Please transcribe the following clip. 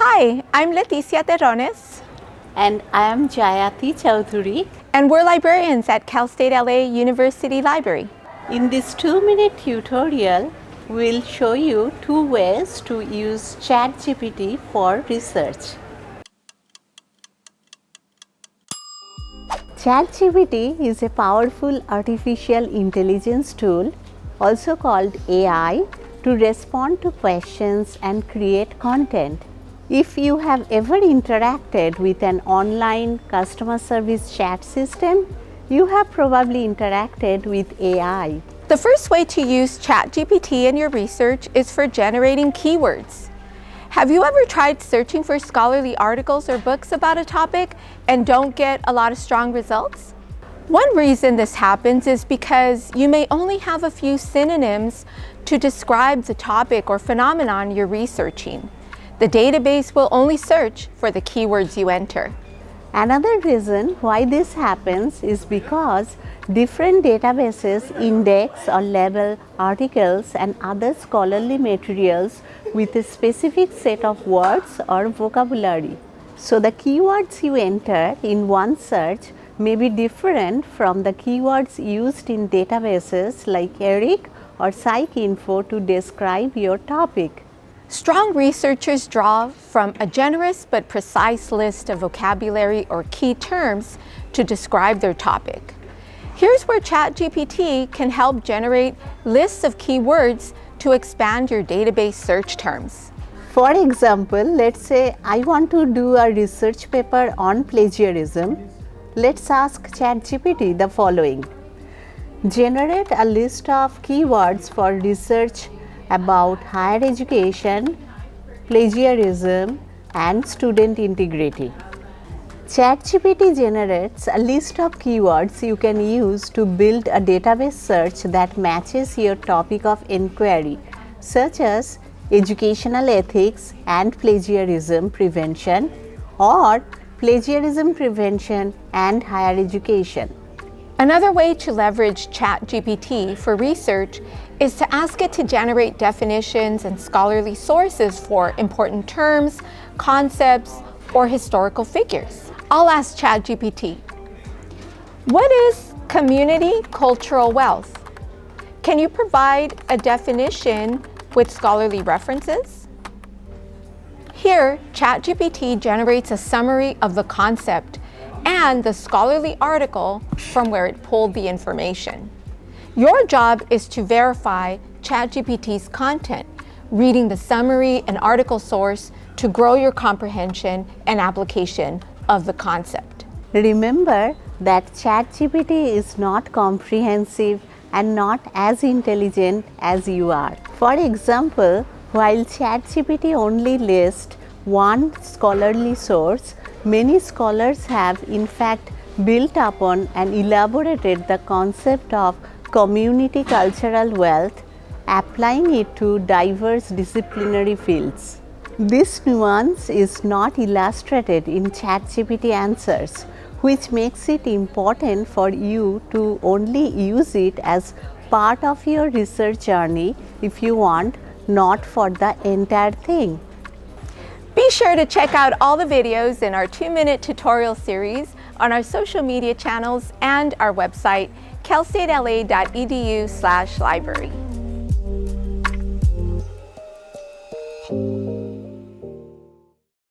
Hi, I'm Lettycia Terrones. And I am Jayati Chaudhuri. And we're librarians at Cal State L.A. University Library. In this 2-minute tutorial, we'll show you 2 ways to use ChatGPT for research. ChatGPT is a powerful artificial intelligence tool, also called AI, to respond to questions and create content. If you have ever interacted with an online customer service chat system, you have probably interacted with AI. The first way to use ChatGPT in your research is for generating keywords. Have you ever tried searching for scholarly articles or books about a topic and don't get a lot of strong results? One reason this happens is because you may only have a few synonyms to describe the topic or phenomenon you're researching. The database will only search for the keywords you enter. Another reason why this happens is because different databases index or label articles and other scholarly materials with a specific set of words or vocabulary. So the keywords you enter in one search may be different from the keywords used in databases like ERIC or PsycInfo to describe your topic. Strong researchers draw from a generous but precise list of vocabulary or key terms to describe their topic. Here's where ChatGPT can help generate lists of keywords to expand your database search terms. For example, let's say I want to do a research paper on plagiarism. Let's ask ChatGPT the following. Generate a list of keywords for research about higher education, plagiarism, and student integrity. ChatGPT generates a list of keywords you can use to build a database search that matches your topic of inquiry, such as educational ethics and plagiarism prevention, or plagiarism prevention and higher education. Another way to leverage ChatGPT for research is to ask it to generate definitions and scholarly sources for important terms, concepts, or historical figures. I'll ask ChatGPT, what is community cultural wealth? Can you provide a definition with scholarly references? Here, ChatGPT generates a summary of the concept and the scholarly article from where it pulled the information. Your job is to verify ChatGPT's content, reading the summary and article source to grow your comprehension and application of the concept. Remember that ChatGPT is not comprehensive and not as intelligent as you are. For example, while ChatGPT only lists one scholarly source, many scholars have in fact built upon and elaborated the concept of community cultural wealth, applying it to diverse disciplinary fields. This nuance is not illustrated in ChatGPT answers, which makes it important for you to only use it as part of your research journey if you want, not for the entire thing. Be sure to check out all the videos in our 2-minute tutorial series on our social media channels and our website, calstatela.edu/library.